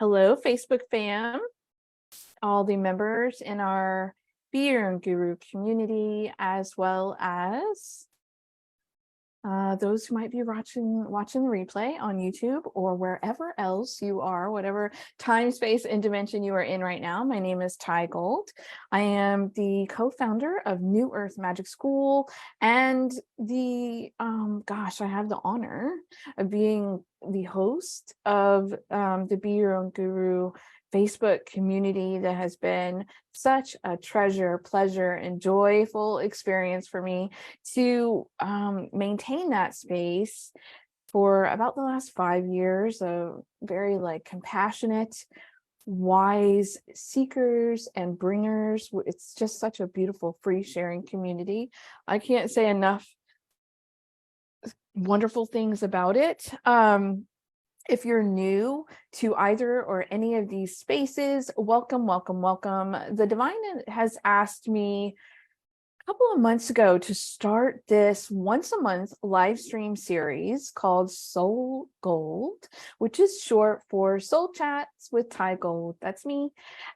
Hello, Facebook fam, all the members in our Be Your Own Guru community, as well as those who might be watching the replay on YouTube or wherever else you are, whatever time, space, and dimension you are in right now. My name is Ty Gold. I am the co-founder of New Earth Magic School and the, I have the honor of being the host of the Be Your Own Guru Facebook community that has been such a treasure, pleasure, and joyful experience for me to maintain that space for about the last 5 years of very compassionate, wise seekers and bringers. It's just such a beautiful free sharing community. I can't say enough wonderful things about it. If you're new to either or any of these spaces, welcome, welcome, welcome. The Divine has asked me a couple of months ago to start this once a month live stream series called Soul Gold, which is short for Soul Chats with Ty Gold. That's me.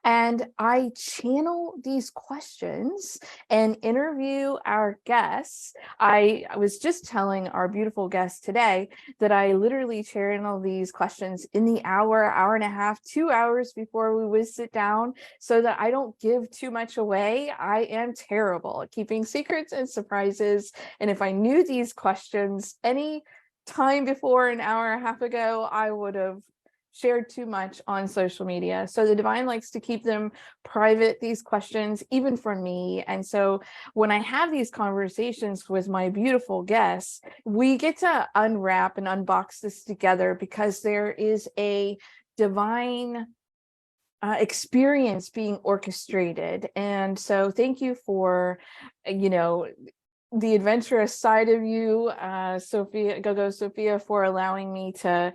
And I channel these questions and interview our guests. I was just telling our beautiful guest today that I literally channel these questions in the hour and a half, 2 hours before we would sit down so that I don't give too much away. I am terrible at keeping secrets and surprises. And if I knew these questions any time before an hour and a half ago, I would have shared too much on social media. So the Divine likes to keep them private, these questions, even from me. And so when I have these conversations with my beautiful guests, we get to unwrap and unbox this together because there is a divine experience being orchestrated. And so thank you for, the adventurous side of you, Sophia, Gogo Sophia, for allowing me to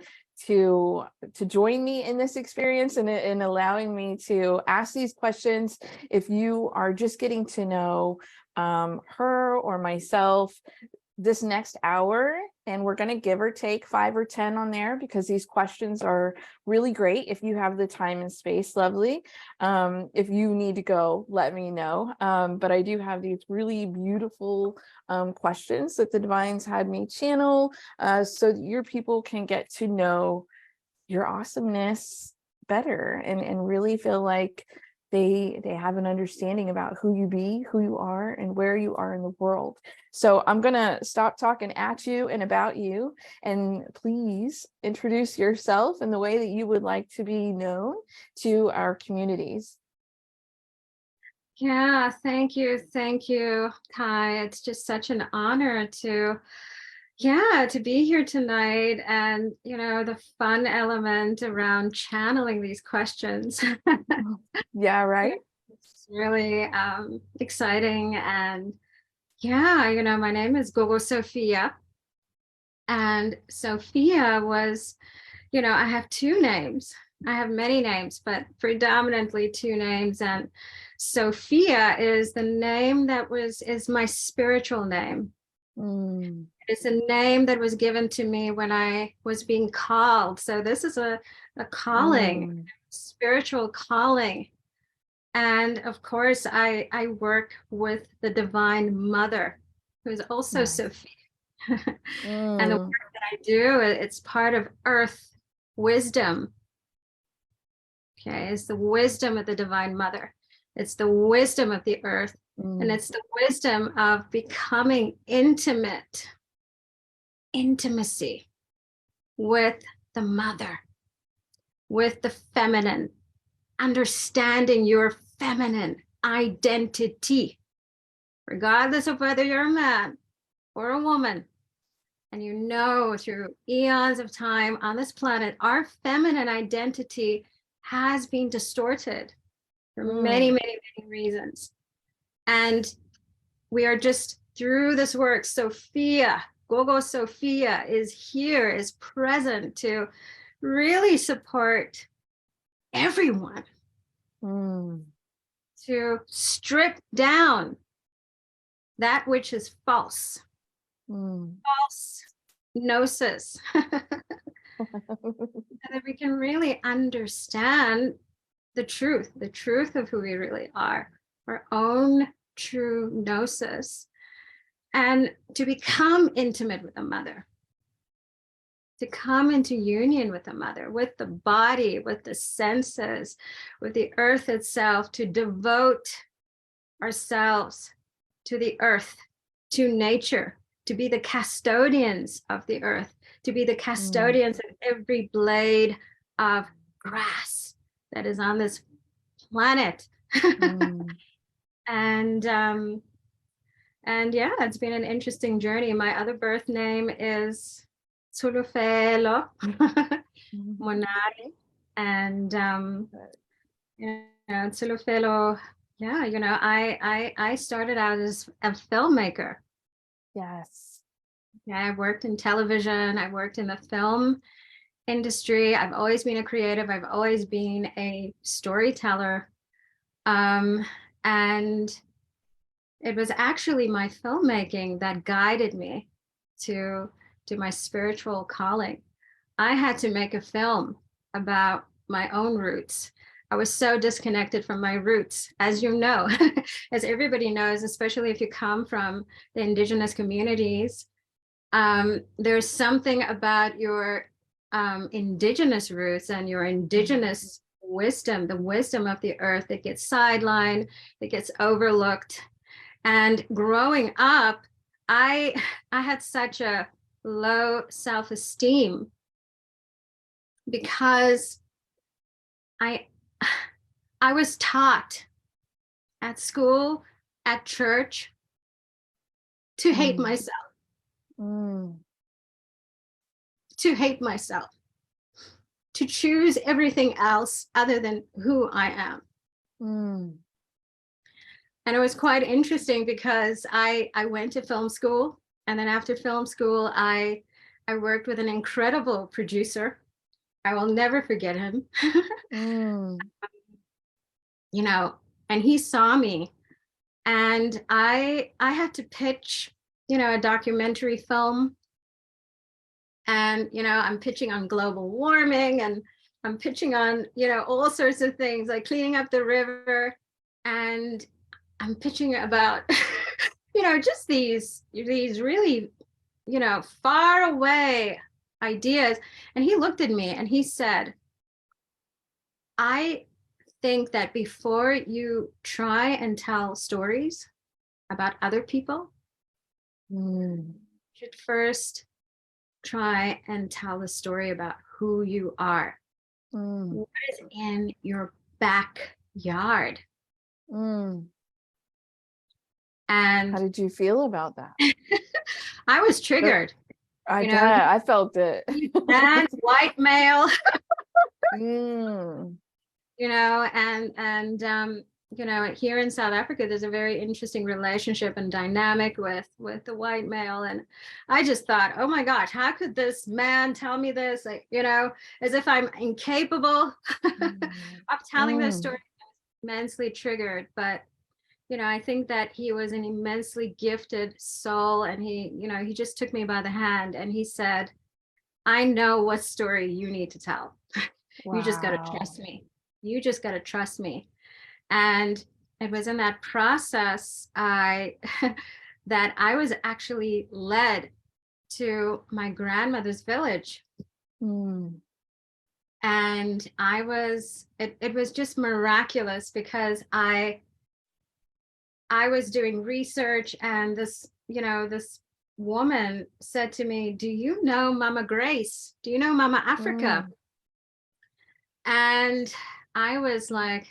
join me in this experience and allowing me to ask these questions. If you are just getting to know her or myself this next hour, and we're going to give or take 5 or 10 on there because these questions are really great. If you have the time and space, lovely. If you need to go, let me know. But I do have these really beautiful questions that the Divines had me channel so that your people can get to know your awesomeness better and really feel like they have an understanding about who you be, who you are, and where you are in the world. So I'm gonna stop talking at you and about you, and please introduce yourself in the way that you would like to be known to our communities. Yeah, thank you, Ty. It's just such an honor to be here tonight, and the fun element around channeling these questions. Yeah, right. It's really exciting. And yeah, my name is Gogo Sophia, and Sophia was, I have 2 names. I have many names, but predominantly 2 names. And Sophia is the name that is my spiritual name. It's a name that was given to me when I was being called. So this is a calling, spiritual calling. And of course, I work with the Divine Mother, who is also Sophia. And the work that I do, it's part of Earth wisdom. Okay, it's the wisdom of the Divine Mother. It's the wisdom of the earth. And it's the wisdom of becoming intimacy with the mother, with the feminine, understanding your feminine identity, regardless of whether you're a man or a woman. And through eons of time on this planet, our feminine identity has been distorted for many, many, many reasons. And we are just through this work. Sophia, Gogo Sophia is here, is present to really support everyone to strip down that which is false, false gnosis, so that we can really understand the truth of who we really are, our own true gnosis, and to become intimate with the mother, to come into union with the mother, with the body, with the senses, with the earth itself, to devote ourselves to the earth, to nature, to be the custodians of the earth, to be the custodians of every blade of grass that is on this planet. And yeah, it's been an interesting journey. My other birth name is Tsholofelo Monare. And Tsholofelo, yeah, I started out as a filmmaker. Yes. Yeah, I worked in television, I worked in the film industry. I've always been a creative, I've always been a storyteller. And it was actually my filmmaking that guided me to my spiritual calling. I had to make a film about my own roots. I was so disconnected from my roots, as you know, as everybody knows, especially if you come from the indigenous communities. There's something about your indigenous roots and your indigenous wisdom, the wisdom of the earth, that gets sidelined, that gets overlooked. And growing up, I had such a low self-esteem because I was taught at school, at church, to hate myself. To hate myself, to choose everything else other than who I am. And it was quite interesting because I went to film school, and then after film school, I worked with an incredible producer. I will never forget him. And he saw me, and I had to pitch, a documentary film. And, I'm pitching on global warming, and I'm pitching on, all sorts of things like cleaning up the river. And I'm pitching about, just these really, far away ideas. And he looked at me and he said, I think that before you try and tell stories about other people, you should first try and tell a story about who you are. What is in your backyard? And how did you feel about that? I was triggered. I bet. I felt it. And white male. Mm. Here in South Africa, there's a very interesting relationship and dynamic with the white male. And I just thought, oh my gosh, how could this man tell me this? Like, as if I'm incapable of telling this story. Immensely triggered. But I think that he was an immensely gifted soul, and he just took me by the hand and he said, I know what story you need to tell. Wow. You just got to trust me. You just got to trust me. And it was in that process that I was actually led to my grandmother's village. And it was just miraculous because I was doing research, and this woman said to me, do you know Mama Grace? Do you know Mama Africa? And I was like,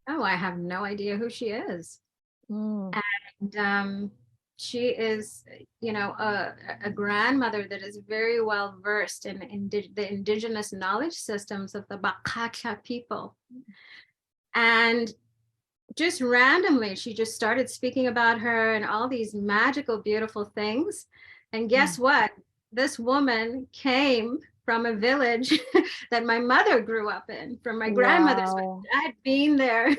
oh, I have no idea who she is. And she is, a grandmother that is very well versed in the indigenous knowledge systems of the Bakatla people. And just randomly, she just started speaking about her and all these magical, beautiful things. And guess what? This woman came from a village that my mother grew up in, from my grandmother's. Wow. I had been there.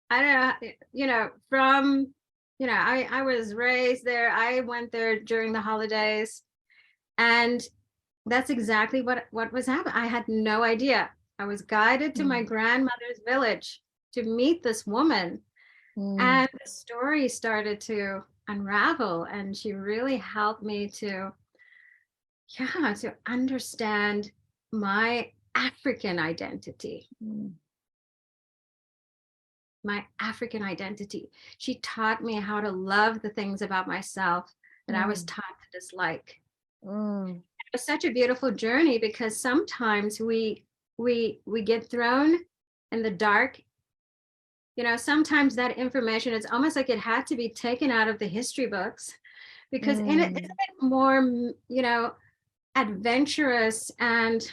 I don't know, I was raised there. I went there during the holidays. And that's exactly what was happening. I had no idea. I was guided to my Mm, grandmother's village to meet this woman, mm, and the story started to unravel, and she really helped me to, yeah, to understand my African identity, mm, my African identity. She taught me how to love the things about myself that I was mm, taught to dislike. mm, It was such a beautiful journey because sometimes we get thrown in the dark. Sometimes that information, it's almost like it had to be taken out of the history books, because in it, isn't mm, it more, adventurous and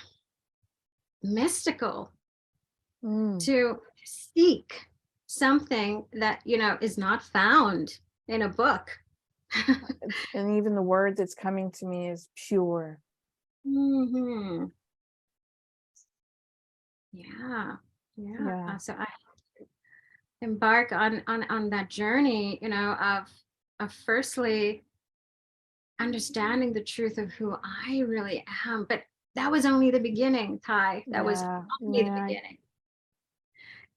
mystical mm. to seek something that is not found in a book. And even the word that's coming to me is pure. Hmm. Yeah, yeah. Yeah. So I embark on that journey, of firstly understanding the truth of who I really am. But that was only the beginning, Ty. That was Yeah. only the Yeah. beginning.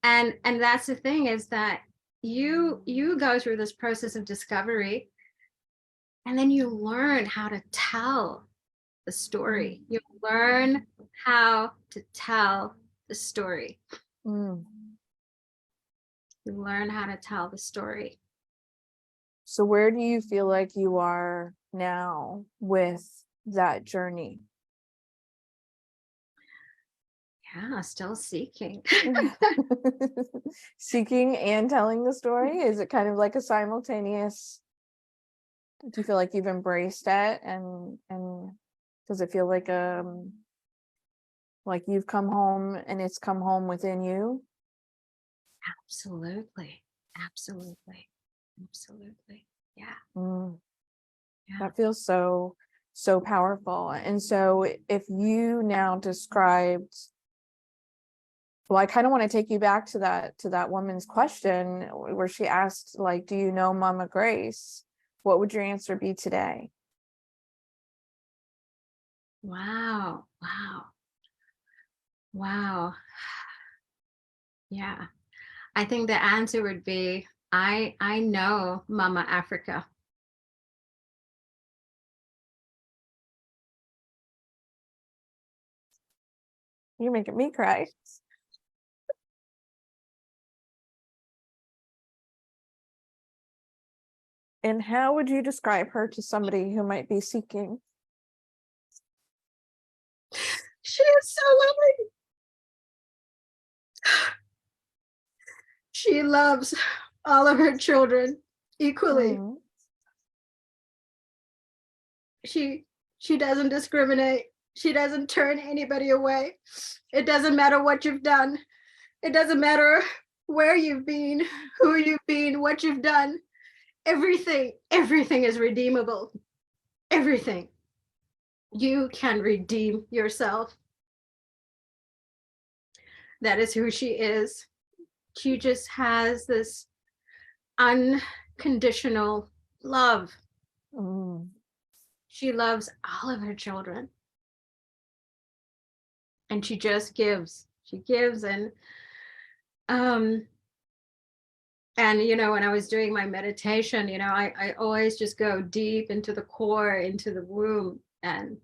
And that's the thing, is that you go through this process of discovery, and then you learn how to tell the story. You learn how to tell the story. Mm. You learn how to tell the story. So where do you feel like you are now with that journey? Yeah, still seeking. Seeking and telling the story? Is it kind of like a simultaneous, do you feel like you've embraced it, and does it feel like you've come home and it's come home within you? Absolutely. Absolutely. Absolutely. Yeah. Mm, Yeah. that feels so powerful. And so if you now described, well, I kind of want to take you back to that woman's question where she asked, like, do you know Mama Grace? What would your answer be today? Wow. Wow. Wow. Yeah. I think the answer would be, I know Mama Africa. You're making me cry. And how would you describe her to somebody who might be seeking? She is so lovely. She loves all of her children equally. Mm, She she doesn't discriminate. She doesn't turn anybody away. It doesn't matter what you've done. It doesn't matter where you've been, who you've been, what you've done. Everything is redeemable. Everything. You can redeem yourself. That is who she is. She just has this unconditional love. mm, She loves all of her children, and she just gives. She gives. Um when I was doing my meditation, I always just go deep into the core, into the womb, and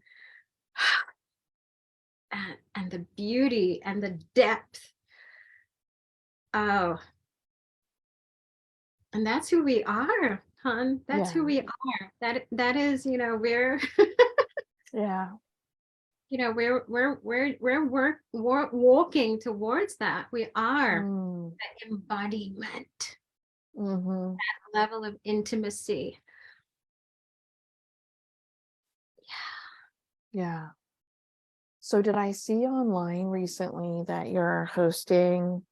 the beauty and the depth. Oh, and that's who we are, hon. That's who yeah, we are. That is, we're yeah. we're walking towards that. We are Mm, the embodiment, mm-hmm, level of intimacy. yeah. So did I see online recently that you're hosting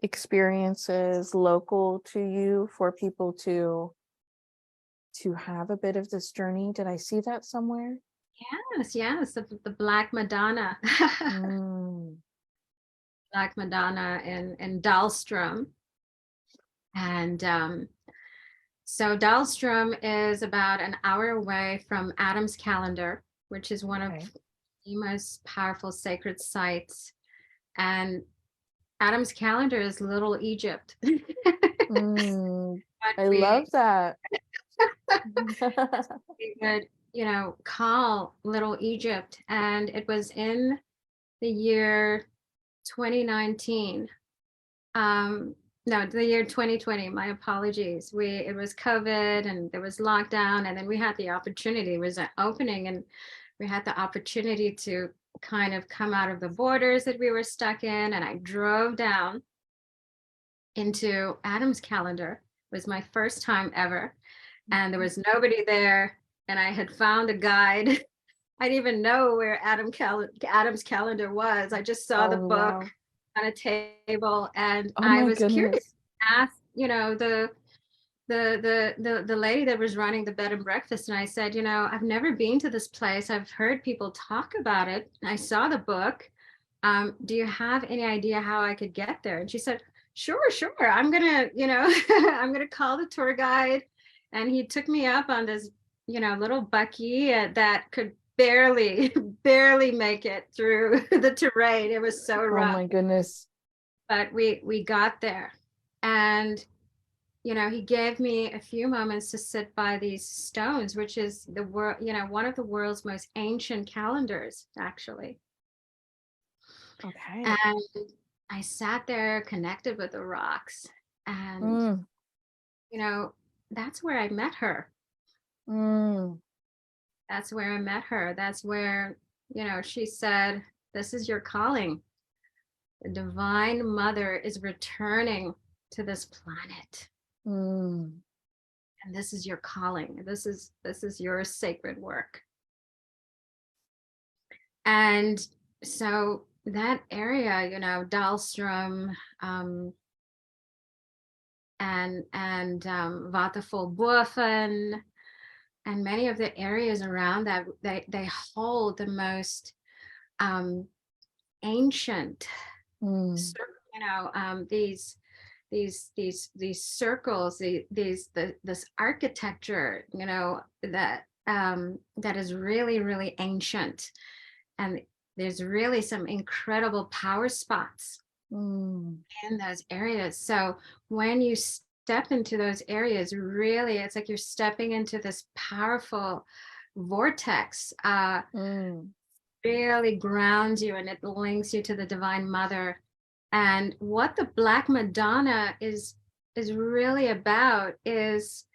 experiences local to you for people to have a bit of this journey? Did I see that somewhere? Yes, yes, the Black Madonna, Mm, Black Madonna in Dahlstrom, and so Dahlstrom is about an hour away from Adam's Calendar, which is one of okay. the most powerful sacred sites. And Adam's calendar is Little Egypt. Mm, But I love that. we would, call Little Egypt. And it was in the year 2019. No, the year 2020, my apologies. It was COVID and there was lockdown, and then we had the opportunity, it was an opening, and we had the opportunity to kind of come out of the borders that we were stuck in. And I drove down into Adam's calendar. It was my first time ever, and there was nobody there. And I had found a guide. I didn't even know where Adam's calendar was. I just saw the Oh, book wow. on a table, and Oh I my was curious goodness. to ask, the lady that was running the bed and breakfast, and I said, I've never been to this place. I've heard people talk about it. I saw the book. Do you have any idea how I could get there? And she said, sure. I'm gonna, I'm gonna call the tour guide. And he took me up on this, little bucky that could barely make it through the terrain. It was so Oh rough, my goodness. but we got there. And he gave me a few moments to sit by these stones, which is the world, one of the world's most ancient calendars, actually. Okay. And I sat there connected with the rocks. And, Mm, that's where I met her. mm, That's where I met her. That's where, she said, this is your calling. The Divine Mother is returning to this planet. mm, And this is your calling. This is your sacred work. And so that area, Dahlstrom, and Waterfall-Boven, and many of the areas around that, they hold the most ancient, mm, these circles, this architecture, that is really ancient. And there's really some incredible power spots mm, in those areas. So when you step into those areas, really, it's like you're stepping into this powerful vortex, mm, really grounds you, and it links you to the Divine Mother. And what the Black Madonna is really about is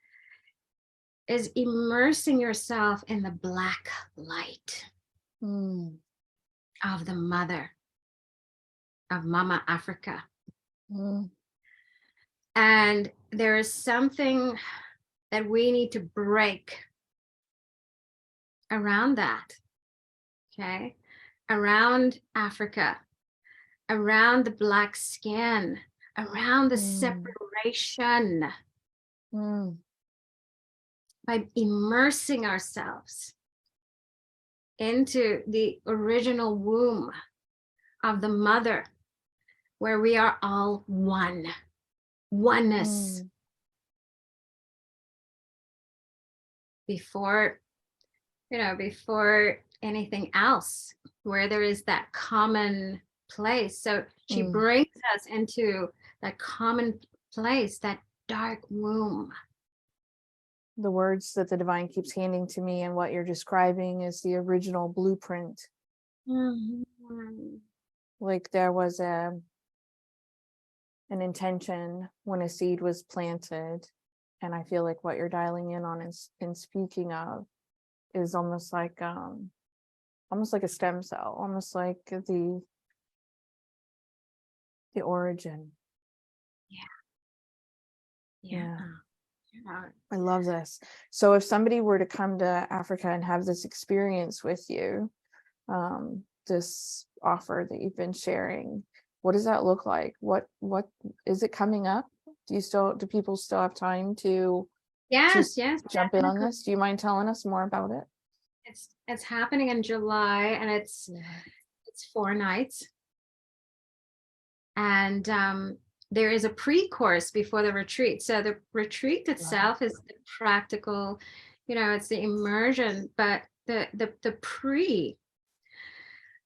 immersing yourself in the black light mm, of the mother, of Mama Africa. mm, And there is something that we need to break around that, okay? Around Africa, around the black skin, around the mm, separation, mm. by immersing ourselves into the original womb of the mother, where we are all oneness. Mm, Before anything else, where there is that common place. So she mm. brings us into that common place, that dark womb. The words that the divine keeps handing to me and what you're describing is the original blueprint. Mhm. Like there was an intention when a seed was planted, and I feel like what you're dialing in on is, in speaking of, is almost like a stem cell, almost like the origin. Yeah. I love this. So if somebody were to come to Africa and have this experience with you, this offer that you've been sharing, what does that look like? What is it coming up? Do people still have time to Yes. jump in on this? Do you mind telling us more about it? It's happening in July, and it's 4 nights. And there is a pre-course before the retreat. So the retreat itself is the practical, it's the immersion, but the pre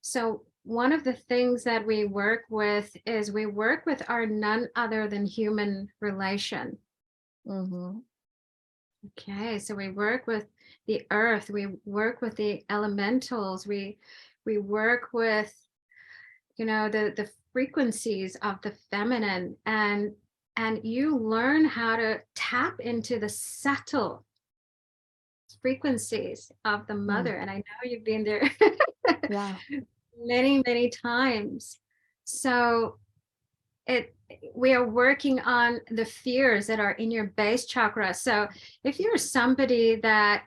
So one of the things that we work with is we work with our none other than human relation. Mm-hmm. Okay, so we work with the earth, we work with the elementals, we work with, the frequencies of the feminine, and you learn how to tap into the subtle frequencies of the Mm. mother. And I know you've been there Yeah. many, many times. So it we are working on the fears that are in your base chakra. So if you're somebody that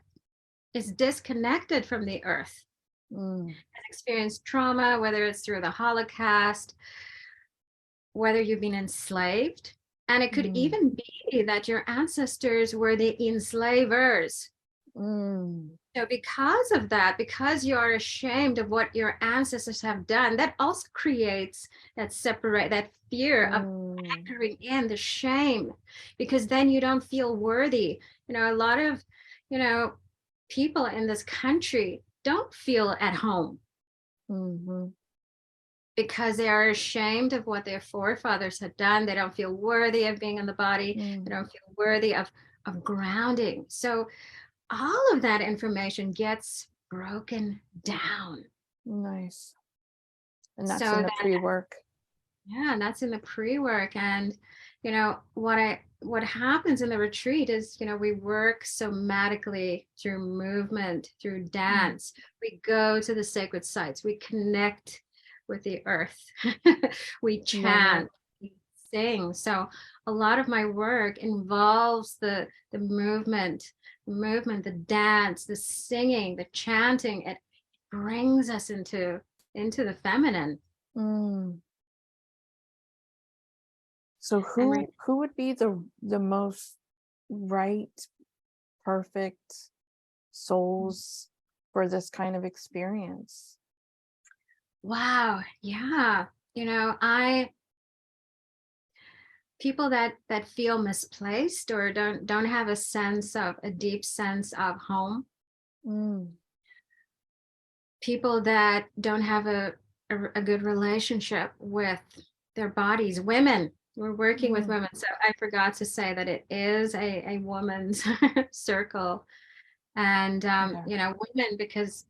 is disconnected from the earth, Mm. has experienced trauma, whether it's through the Holocaust, whether you've been enslaved, and it could Mm. even be that your ancestors were the enslavers. Mm. So because of that, because you are ashamed of what your ancestors have done, that also creates that fear of Mm. anchoring in the shame, because then you don't feel worthy. A lot of, you know, people in this country don't feel at home Mm-hmm. because they are ashamed of what their forefathers had done. They don't feel worthy of being in the body. They Mm. don't feel worthy of grounding. So all of that information gets broken down. Nice. And that's So in the that, pre-work. yeah, and that's in the pre-work. And what happens in the retreat is, we work somatically through movement, through Mm. dance. We go to the sacred sites, we connect with the earth, we Love it. chant, we sing. So a lot of my work involves the movement, the dance, the singing, the chanting. It brings us into the feminine. Mm. So And we who would be the most right, perfect souls for this kind of experience? Wow, yeah. I People that feel misplaced or don't have a deep sense of home, Mm. people that don't have a good relationship with their bodies, women. We're working with Mm. women. So I forgot to say that it is a woman's circle. And Okay. women, because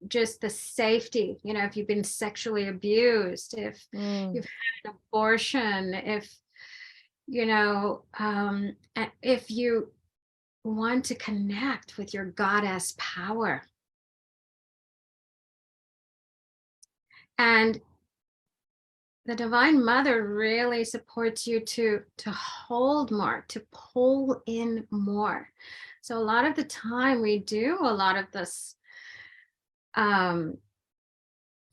just the safety, if you've been sexually abused, if Mm. you've had an abortion, if you want to connect with your goddess power, and the divine mother really supports you to hold more, to pull in more. So a lot of the time we do a lot of this um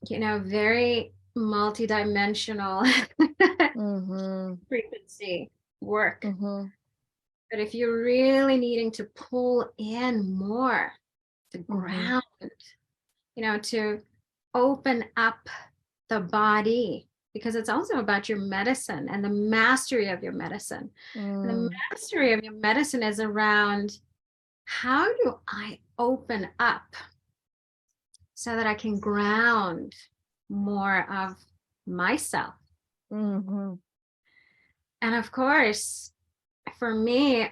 very multidimensional Mhm. frequency work. Mhm. But if you're really needing to pull in more, to Mhm. ground, to open up the body, because it's also about your medicine and the mastery of your medicine. And the Mm. mastery of your medicine is around, how do I open up so that I can ground more of myself? Mhm. And of course, for me,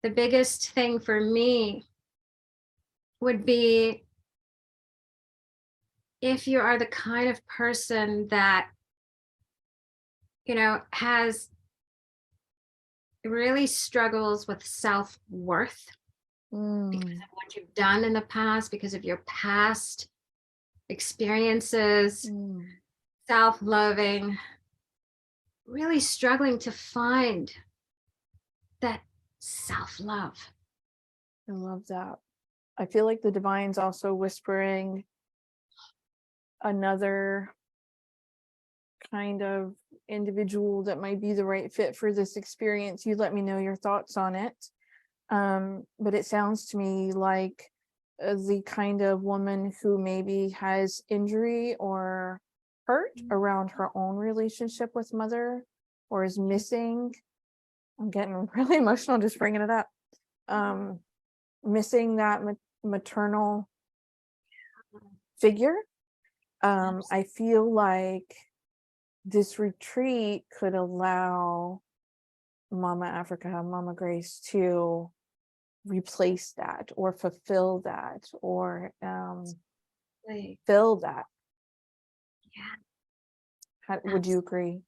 the biggest thing for me would be, if you are the kind of person that, has really struggles with self-worth because Mm. of what you've done in the past, because of your past experiences, Mm. self-loving, really struggling to find that self-love. I love that. I feel like the divine's also whispering another kind of individual that might be the right fit for this experience. You let me know your thoughts on it. But it sounds to me like the kind of woman who maybe has injury or hurt around her own relationship with mother, or is missing. I'm getting really emotional just bringing it up. Um, Missing that maternal figure, I feel like this retreat could allow Mama Africa, Mama Grace to replace that or fulfill that or Like, fill that. yeah, Would you agree?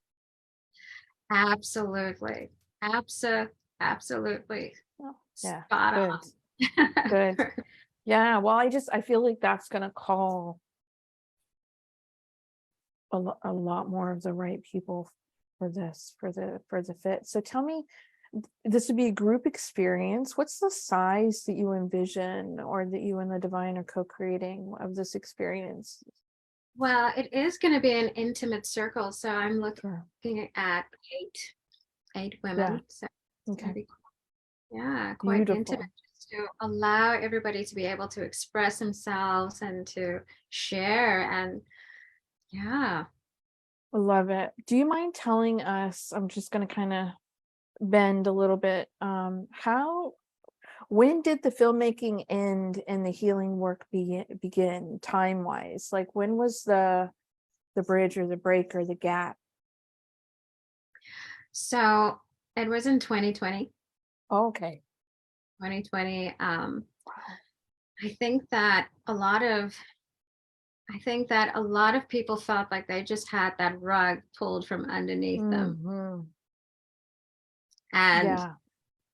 absolutely. Absolutely. Oh, yeah, Spot good, on. good. Yeah, well, I feel like that's gonna call a lot more of the right people for this, for the fit. So tell me, this would be a group experience. What's the size that you envision or that you and the divine are co-creating of this experience? Well, it is going to be an intimate circle, so I'm Sure. looking at eight Yeah. women. So it's going to Okay. be, yeah, quite intimate, Beautiful. just to allow everybody to be able to express themselves and to share. And yeah. I love it. Do you mind telling us, I'm just going to kind of bend a little bit, when did the filmmaking end and the healing work begin time wise? Like when was the bridge or the break or the gap? So it was in 2020. Oh, okay. 2020. Wow. I think that a lot of I think that a lot of people felt like they just had that rug pulled from underneath them. Hmm. And Yeah.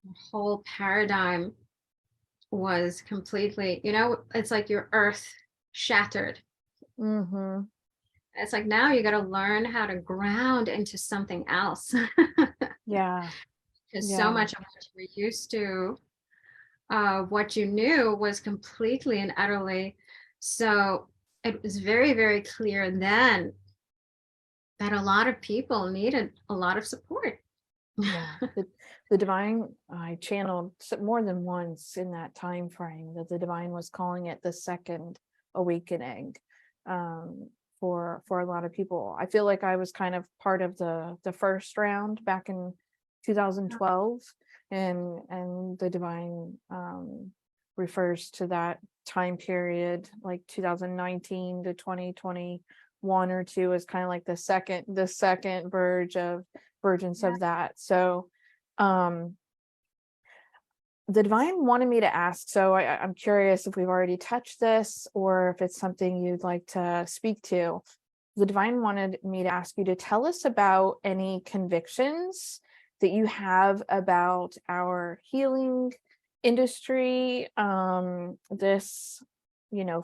the whole paradigm was completely, it's like your earth shattered. Hmm. It's like now you got to learn how to ground into something else. Yeah. Because so Yeah. much of what you were used to, what you knew was completely and utterly. So it was very, very clear then that a lot of people needed a lot of support. Yeah. The divine, I channeled more than once in that time frame that the divine was calling it the second awakening, um, for a lot of people. I feel like I was kind of part of the first round back in 2012, and the divine refers to that time period, like 2019 to 2021 or two, as kind of like the second vergence Yeah. of that. So um the divine wanted me to ask, so I'm curious if we've already touched this or if it's something you'd like to speak to. The divine wanted me to ask you to tell us about any convictions that you have about our healing industry, this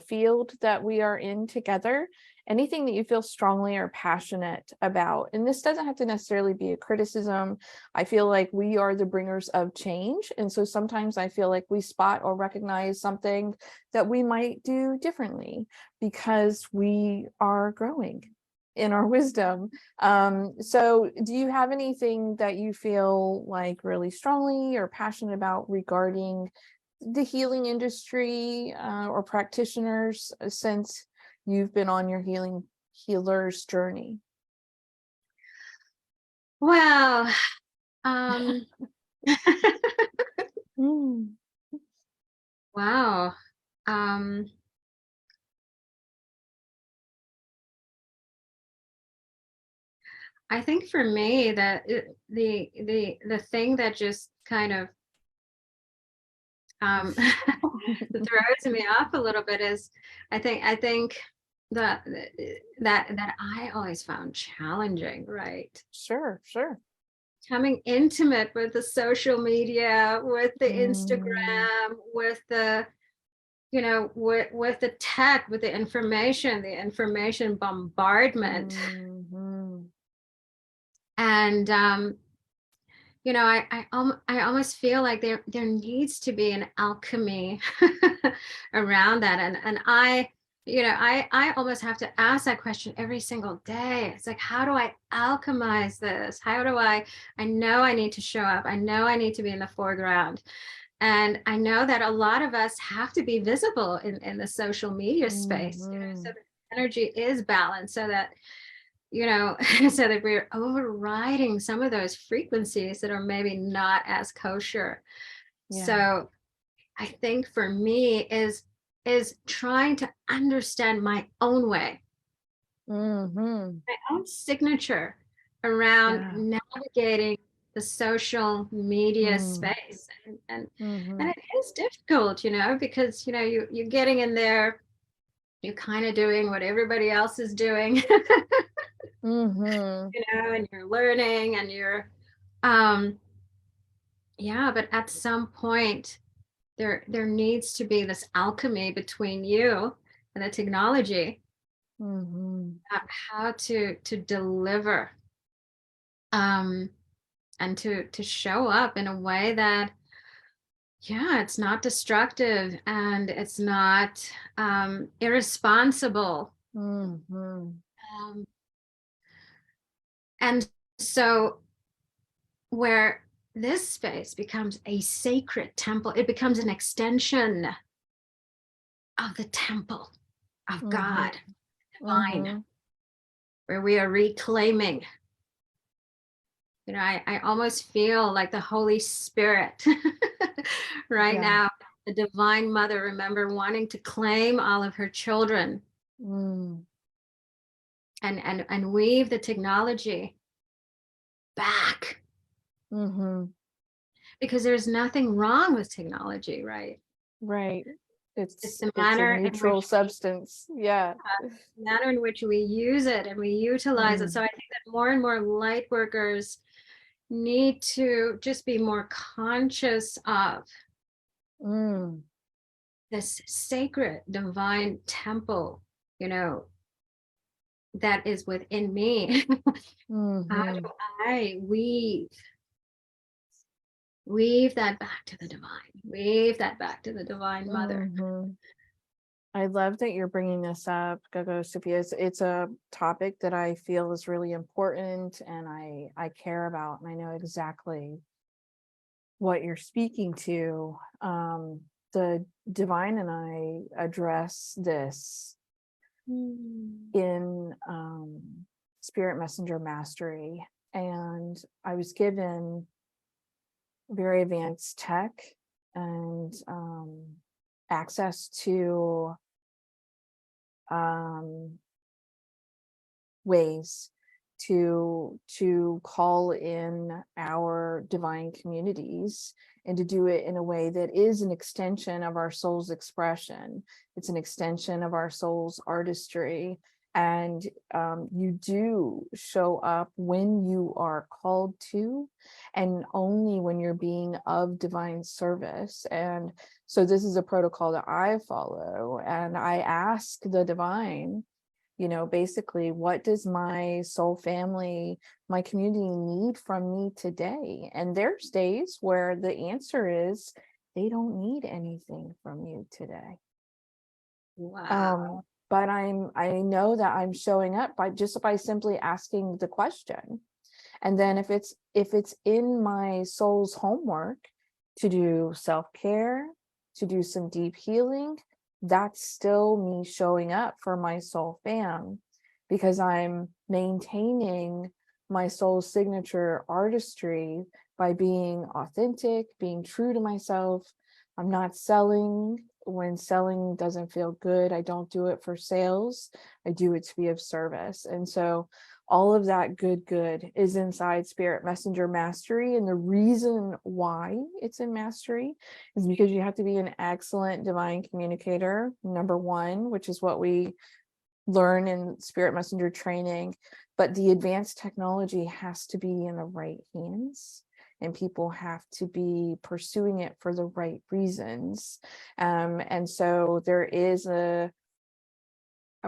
field that we are in together, anything that you feel strongly or passionate about. And this doesn't have to necessarily be a criticism. I feel like we are the bringers of change, and so sometimes I feel like we spot or recognize something that we might do differently because we are growing in our wisdom. So do you have anything that you feel like really strongly or passionate about regarding the healing industry, or practitioners, since you've been on your healer's journey? Well, um, Mm. wow. Um, I think for me that the thing that just kind of um throws me off a little bit is I think that that I always found challenging, right? Sure, sure. Becoming intimate with the social media, with the Mm. Instagram, with the with the tech, with the information bombardment. Mhm. And I almost feel like there needs to be an alchemy around that. And I almost have to ask that question every single day. It's like, how do I alchemize this? How do I know I need to show up. I know I need to be in the foreground. And I know that a lot of us have to be visible in the social media space, so Mhm. that energy is balanced, so that so that we're overriding some of those frequencies that are maybe not as kosher. Yeah. So I think for me is trying to understand my own way, Mhm. my own signature around Yeah. navigating the social media Mm. space. And Mhm. it is difficult, because you're getting in there, you're kind of doing what everybody else is doing, Mhm. and you're learning and um yeah, but at some point there needs to be this alchemy between you and the technology, Mhm. how to deliver, um and to show up in a way that, yeah, it's not destructive and it's not irresponsible. Mhm. um, and so where this space becomes a sacred temple, it becomes an extension of the temple of Mhm. God, divine, Mhm. where we are reclaiming. I almost feel like the Holy Spirit right Yeah. now, the Divine Mother, remember wanting to claim all of her children Mm. and weave the technology back, Mhm. because there's nothing wrong with technology, right? Right. It's It's the it's a manner in neutral which substance. Yeah. we use it and we utilize it. So Mm. I think that more and more light workers need to just be more conscious of Mm. this sacred divine temple, you know, that is within me. How do Mhm. I weave that back to the divine, weave that back to the divine mother? Mhm. I love that you're bringing this up, Gogo Sophia. It's a topic that I feel is really important and I care about, and I know exactly what you're speaking to. The divine and I address this Mm. in Spirit Messenger Mastery, and I was given very advanced tech and access to um, ways to call in our divine communities and to do it in a way that is an extension of our soul's expression. It's an extension of our soul's artistry. And you do show up when you are called to, and only when you're being of divine service. And so this is a protocol that I follow, and I ask the divine, basically, what does my soul family, my community need from me today? And there's days where the answer is they don't need anything from you today. Wow. But I know that I'm showing up by simply asking the question. And then if it's in my soul's homework to do self-care, to do some deep healing, that's still me showing up for my soul fam, because I'm maintaining my soul's signature artistry by being authentic, being true to myself. I'm not selling. When selling doesn't feel good, I don't do it for sales. I do it to be of service. And so all of that good is inside Spirit Messenger Mastery. And the reason why it's in Mastery is because you have to be an excellent divine communicator, number one, which is what we learn in Spirit Messenger training. But the advanced technology has to be in the right hands, and people have to be pursuing it for the right reasons. And so there is a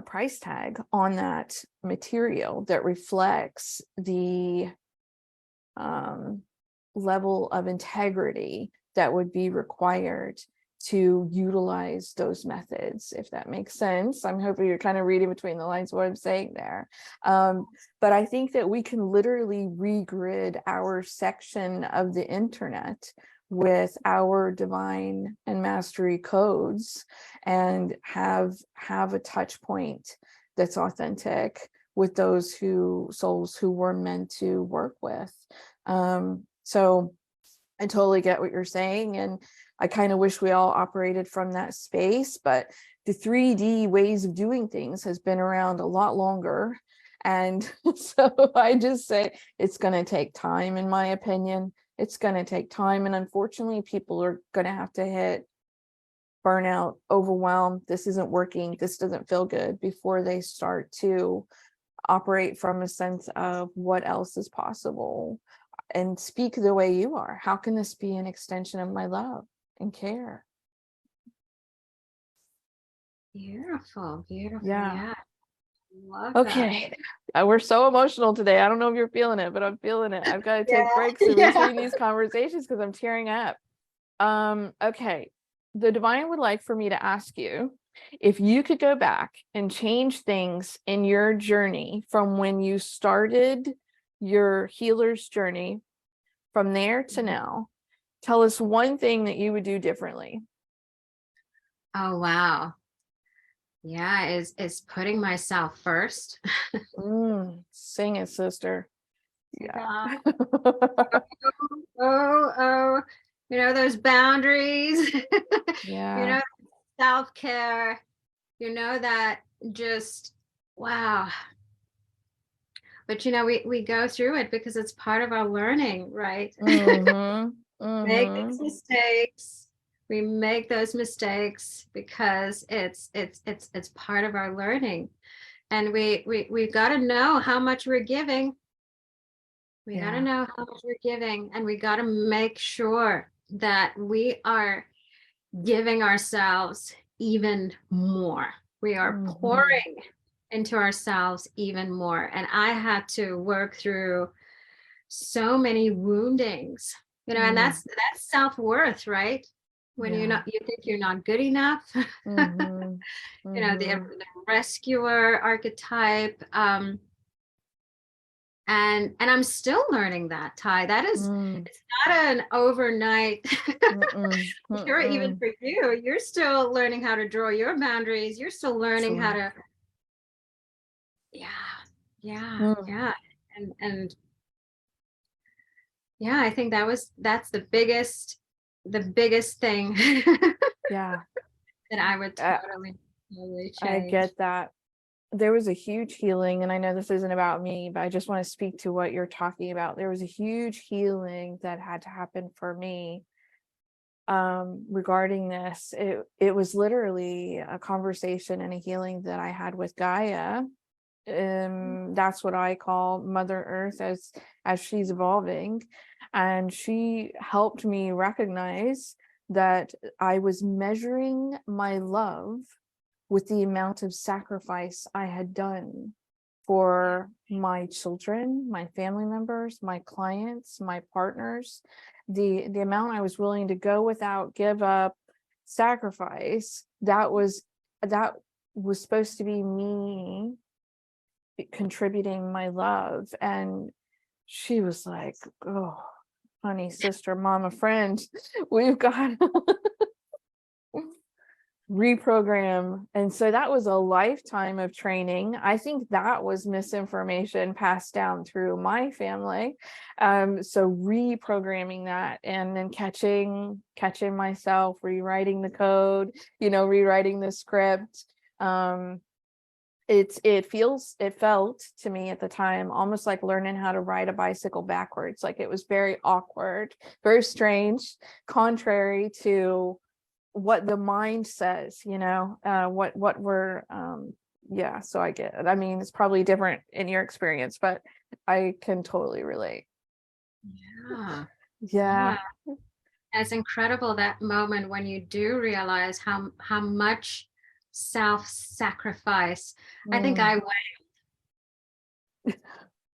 price tag on that material that reflects the um, level of integrity that would be required to utilize those methods, if that makes sense. I'm hoping you're kind of reading between the lines of what I'm saying there. But I think that we can literally regrid our section of the internet with our divine and mastery codes and have a touch point that's authentic with those souls who we're meant to work with. So I totally get what you're saying, and I kind of wish we all operated from that space, but the 3D ways of doing things has been around a lot longer. And so I just say it's going to take time, in my opinion. It's going to take time. And unfortunately, people are going to have to hit burnout, overwhelm. This isn't working. This doesn't feel good before they start to operate from a sense of what else is possible and speak the way you are. How can this be an extension of my love and care? Beautiful, beautiful. Yeah. Yeah. Love that. Okay. We're so emotional today. I don't know if you're feeling it, but I'm feeling it. I've got to take Yeah, breaks in yeah. between these conversations because I'm tearing up. Okay. The divine would like for me to ask you if you could go back and change things in your journey from when you started your healer's journey from there to now. Tell us one thing that you would do differently. Oh, wow. Yeah, is putting myself first. Sing it, sister. Yeah. Oh, those boundaries, Yeah. self-care, that just, wow. But, we go through it because it's part of our learning, right? Make those mistakes. We make those mistakes because it's part of our learning. And we've got to know how much we're giving. We got to know how much we're giving, and we got to make sure that we are giving ourselves even more. We are pouring into ourselves even more. And I had to work through so many woundings, and that's self-worth, right? When you think you're not good enough, the rescuer archetype. And I'm still learning that, Ty. That is, it's not an overnight. Sure, even for you, you're still learning how to draw your boundaries. You're still learning how to, yeah. And yeah, I think that's the biggest thing Yeah. that I would totally change. I get that. There was a huge healing, and I know this isn't about me, but I just want to speak to what you're talking about. There was a huge healing that had to happen for me regarding this. It was literally a conversation and a healing that I had with Gaia. That's what I call Mother Earth as she's evolving, and she helped me recognize that I was measuring my love with the amount of sacrifice I had done for my children, my family members, my clients, my partners, the amount I was willing to go without, give up, sacrifice. That was supposed to be me contributing my love. And she was like, oh, honey, sister, mama, friend, we've got reprogram. And so that was a lifetime of training. I think that was misinformation passed down through my family. So reprogramming that, and then catching myself, rewriting the code, rewriting the script. It felt to me at the time almost like learning how to ride a bicycle backwards. Like it was very awkward, very strange, contrary to what the mind says, what we're so I get it. I mean, it's probably different in your experience, but I can totally relate. Yeah. It's incredible, that moment when you do realize how much self-sacrifice. I think I went.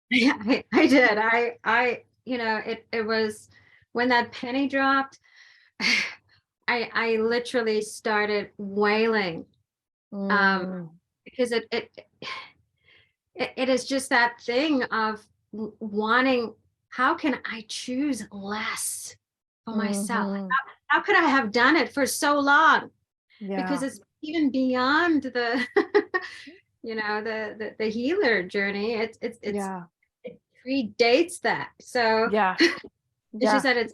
Yeah, I did. I it was when that penny dropped. I literally started wailing, because it is just that thing of wanting. How can I choose less for myself? How could I have done it for so long? Because it's even beyond the the healer journey. It predates that. So she said it's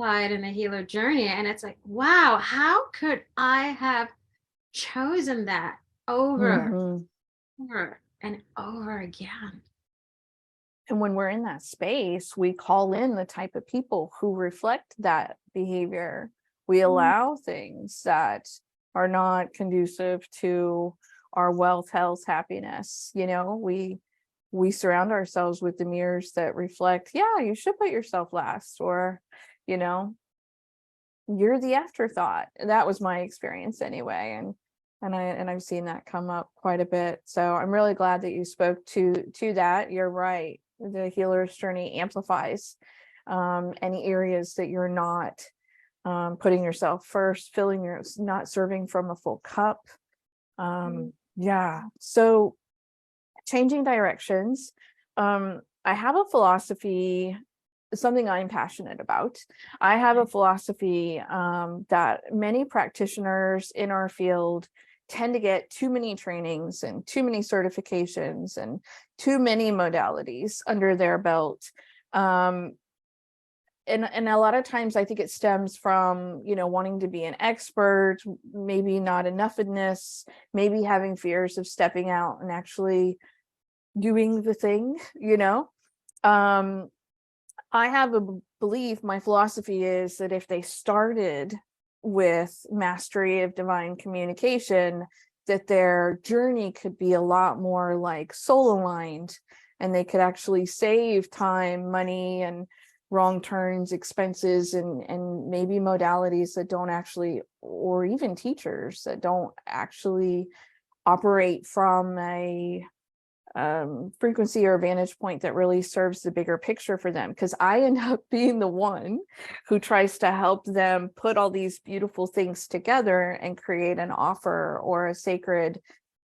in the healer journey, and it's like, wow, how could I have chosen that over, Mhm. over and over again. And when we're in that space, we call in the type of people who reflect that behavior. We Mm, allow things that are not conducive to our wealth, health, happiness. We surround ourselves with the mirrors that reflect, yeah, you should put yourself last, or, you know, you're the afterthought. That was my experience anyway. And I've seen that come up quite a bit. So I'm really glad that you spoke to that. You're right. The healer's journey amplifies any areas that you're not putting yourself first, not serving from a full cup. mm, Yeah. So changing directions. I have a philosophy, something I'm passionate about. I have a philosophy that many practitioners in our field tend to get too many trainings and too many certifications and too many modalities under their belt. Um, and a lot of times I think it stems from, wanting to be an expert, maybe not enoughness, maybe having fears of stepping out and actually doing the thing. Um, I have a belief, my philosophy is that if they started with mastery of divine communication, that their journey could be a lot more like soul aligned, and they could actually save time, money, and wrong turns, expenses, and maybe modalities that don't actually, or even teachers that don't actually operate from a frequency or vantage point that really serves the bigger picture for them, because I end up being the one who tries to help them put all these beautiful things together and create an offer or a sacred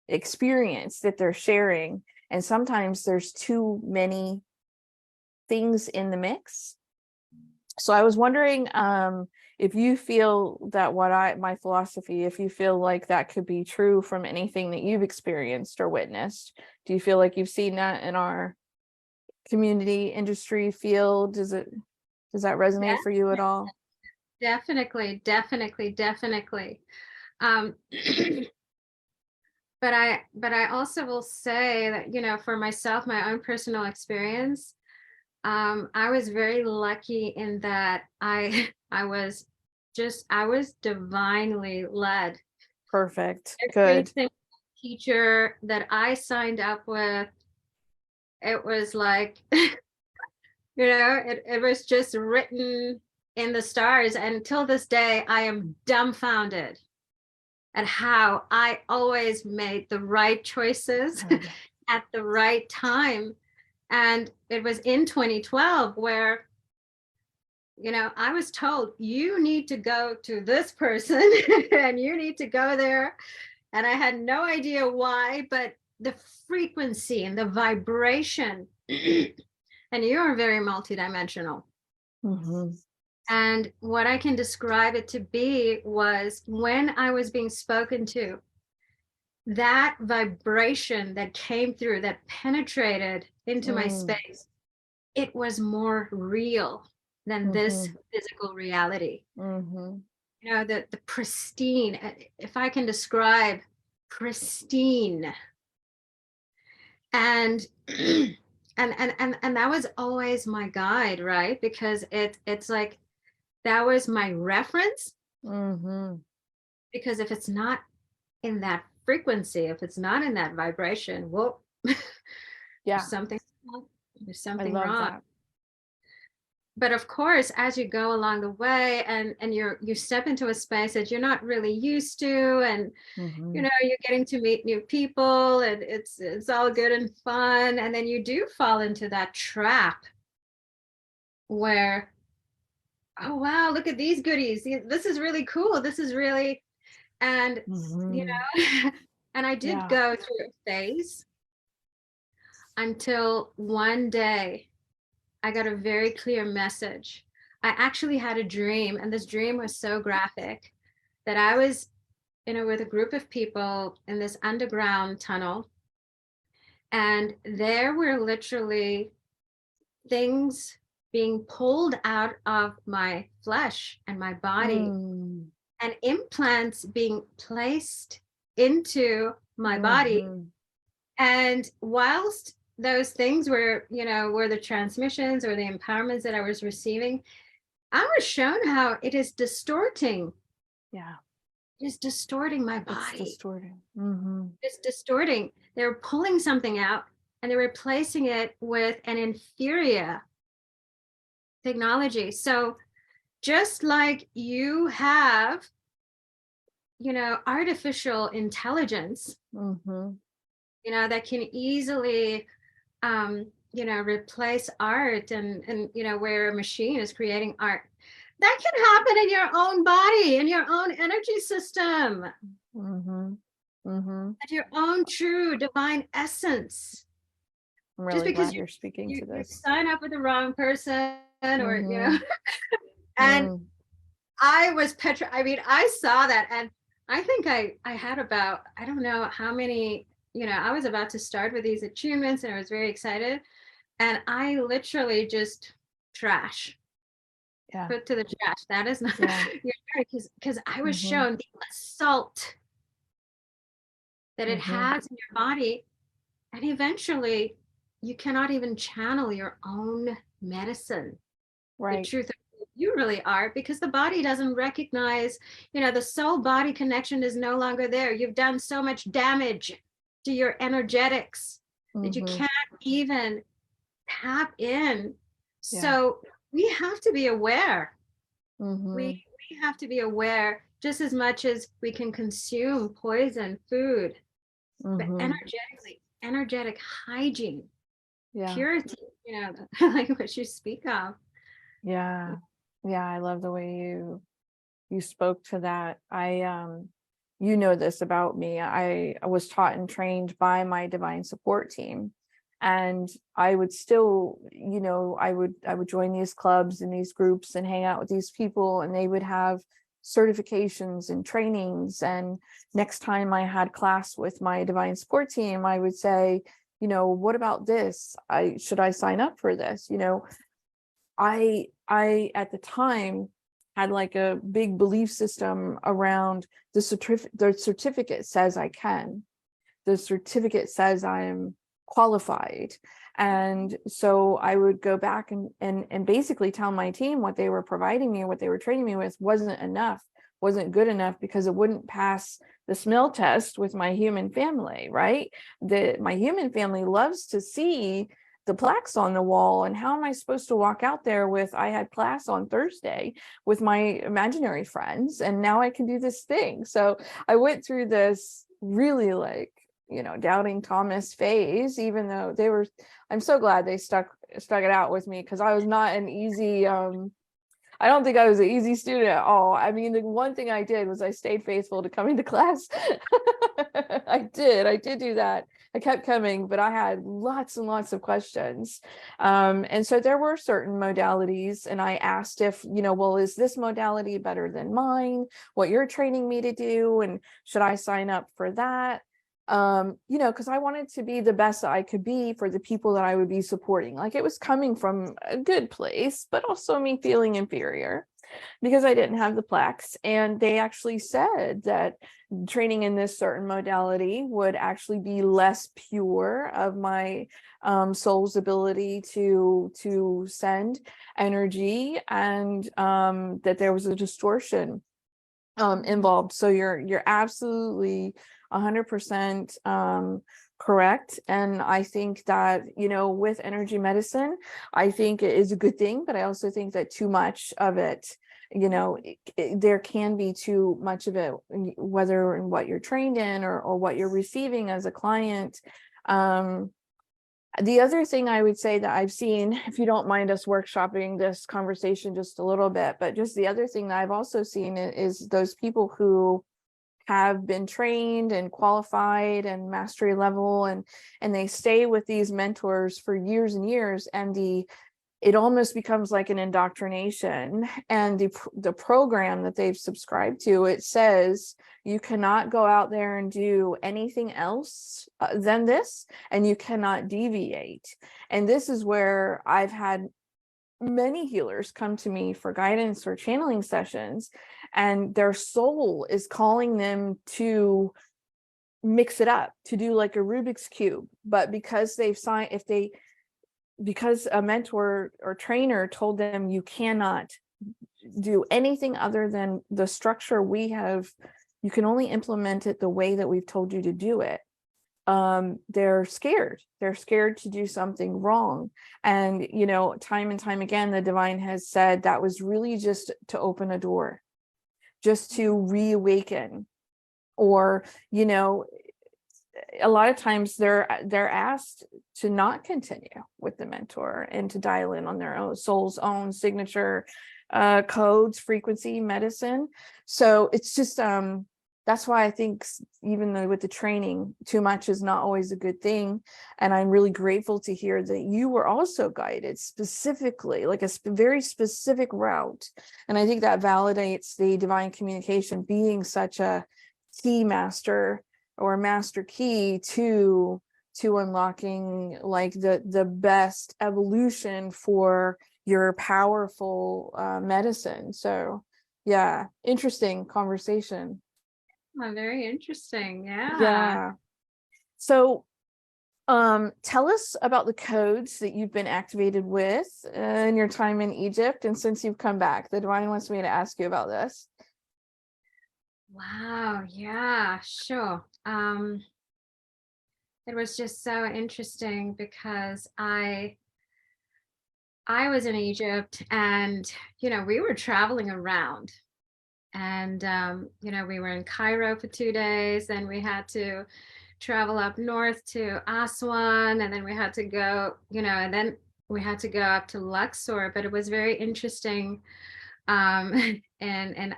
experience that they're sharing. And sometimes there's too many things in the mix. So I was wondering if you feel that my philosophy, if you feel like that could be true from anything that you've experienced or witnessed. Do you feel like you've seen that in our community, industry, field? Does that resonate for you at all? definitely, definitely, definitely. Um, but I also will say that, for myself, my own personal experience, I was very lucky in that I was divinely led. Perfect. Every Good. single teacher that I signed up with, it was like, it was just written in the stars. And until this day, I am dumbfounded at how I always made the right choices Good. at the right time. And it was in 2012 where, I was told, you need to go to this person and you need to go there. And I had no idea why, but the frequency and the vibration, and you're very multidimensional. Mhm. And what I can describe it to be was when I was being spoken to, that vibration that came through, that penetrated into my Mm. space, it was more real than this Mhm. physical reality. Mhm. The pristine, if I can describe pristine, and and that was always my guide, right? Because it's like that was my reference. Mhm. Because if it's not in that frequency, if it's not in that vibration, well, there's Yeah, something wrong. There's I something love wrong. that. But of course, as you go along the way, and you step into a space that you're not really used to, and Mhm. you're getting to meet new people, and it's all good and fun, and then you do fall into that trap where, oh wow, look at these goodies, this is really cool, this is really, and Mhm. and I did Yeah. go through a phase until one day I got a very clear message. I actually had a dream, and this dream was so graphic that I was, with a group of people in this underground tunnel, and there were literally things being pulled out of my flesh and my body, Mm. and implants being placed into my body. Mhm. And whilst those things were, were the transmissions or the empowerments that I was receiving, I was shown how it is distorting. Yeah, It is distorting my it's body. distorting. Mhm. It's distorting. They're pulling something out and they're replacing it with an inferior technology. So just like you have, artificial intelligence, Mhm. that can easily replace art, and where a machine is creating art. That can happen in your own body, in your own energy system, Mhm. Mhm. at your own true divine essence. I'm Just really because glad you you're speaking you, to you this. sign up with the wrong person, or Mhm. and Mm. I was I mean, I saw that, and I think I had about, I don't know how many, I was about to start with these attunements and I was very excited, and I literally just trash, Yeah. put to the trash. That is not Yeah. you're right, because I was Mhm. shown the assault that it Mhm. has in your body, and eventually you cannot even channel your own medicine, the Right. truth of who you really are, because the body doesn't recognize, the soul body connection is no longer there. You've done so much damage to your energetics that you Mhm. can't even tap in. Yeah. So we have to be aware. we Mhm. we have to be aware just as much as we can consume poison food, but Mhm. energetic hygiene, Yeah. purity, the language you speak of. Yeah. Yeah, I love the way you spoke to that. You know this about me. I was taught and trained by my divine support team. And I would still, I would join these clubs and these groups and hang out with these people, and they would have certifications and trainings. And next time I had class with my divine support team, I would say, what about this? I sign up for this? I at the time had like a big belief system around the certificate says I can. The certificate says I'm qualified. And so I would go back and basically tell my team what they were providing me, what they were training me with wasn't enough, wasn't good enough, because it wouldn't pass the smell test with my human family, right? My human family loves to see the plaques on the wall. And how am I supposed to walk out there with, I had class on Thursday with my imaginary friends and now I can do this thing? So I went through this really like, doubting Thomas phase, even though I'm so glad they stuck it out with me, because I was not an easy, I don't think I was an easy student at all. I mean, the one thing I did was I stayed faithful to coming to class. I did do that. I kept coming, but I had lots and lots of questions. And so there were certain modalities, and I asked if, well, is this modality better than mine? What you're training me to do? And should I sign up for that? Because I wanted to be the best that I could be for the people that I would be supporting. Like, it was coming from a good place, but also me feeling inferior because I didn't have the plaques. And they actually said that training in this certain modality would actually be less pure of my soul's ability to send energy, and that there was a distortion involved. So you're absolutely 100% correct. And I think that, with energy medicine, I think it is a good thing, but I also think that too much of it, there can be too much of it, whether in what you're trained in, or what you're receiving as a client. The other thing I would say that I've seen, if you don't mind us workshopping this conversation just a little bit, but just the other thing that I've also seen is those people who have been trained and qualified and mastery level, and they stay with these mentors for years and years, and it almost becomes like an indoctrination. And the program that they've subscribed to, it says you cannot go out there and do anything else than this, and you cannot deviate. And this is where I've had many healers come to me for guidance or channeling sessions, and their soul is calling them to mix it up to do like a Rubik's Cube. But because they've signed, because a mentor or trainer told them you cannot do anything other than the structure we have, you can only implement it the way that we've told you to do it. They're scared to do something wrong. And, you know, time and time again, the divine has said that was really just to open a door, just to reawaken. Or, you know, a lot of times they're asked to not continue with the mentor and to dial in on their own soul's own signature codes, frequency, medicine. So it's just that's why I think even with the training, too much is not always a good thing. And I'm really grateful to hear that you were also guided specifically, like a very specific route. And I think that validates the divine communication being such a key master or master key to unlocking like the best evolution for your powerful medicine. So yeah, interesting conversation. Oh, very interesting. Yeah. Yeah. So tell us about the codes that you've been activated with in your time in Egypt, and since you've come back. The divine wants me to ask you about this. Wow. Yeah, sure. It was just so interesting because I was in Egypt, and you know, we were traveling around, and you know, we were in Cairo for 2 days, and we had to travel up north to Aswan, and then we had to go, you know, and then we had to go up to Luxor. But it was very interesting. In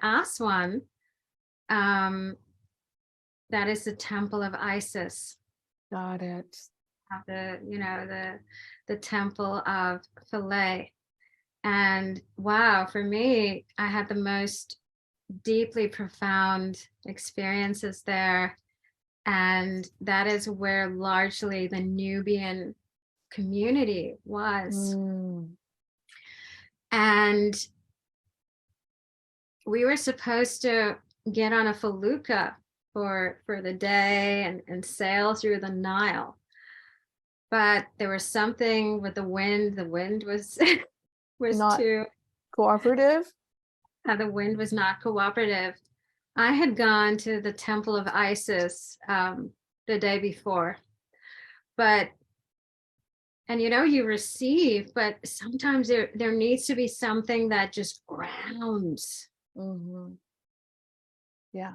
Aswan, um, that is the temple of Isis. Got it. Have the, you know, the temple of Philae. And wow, for me, I had the most deeply profound experiences there. And that is where largely the Nubian community was. And we were supposed to get on a felucca for the day and sail through the Nile. But there was something with the wind. The wind was Not too cooperative. the wind was not cooperative. I had gone to the temple of Isis the day before, but and you know, you receive, but sometimes there needs to be something that just grounds. Yeah.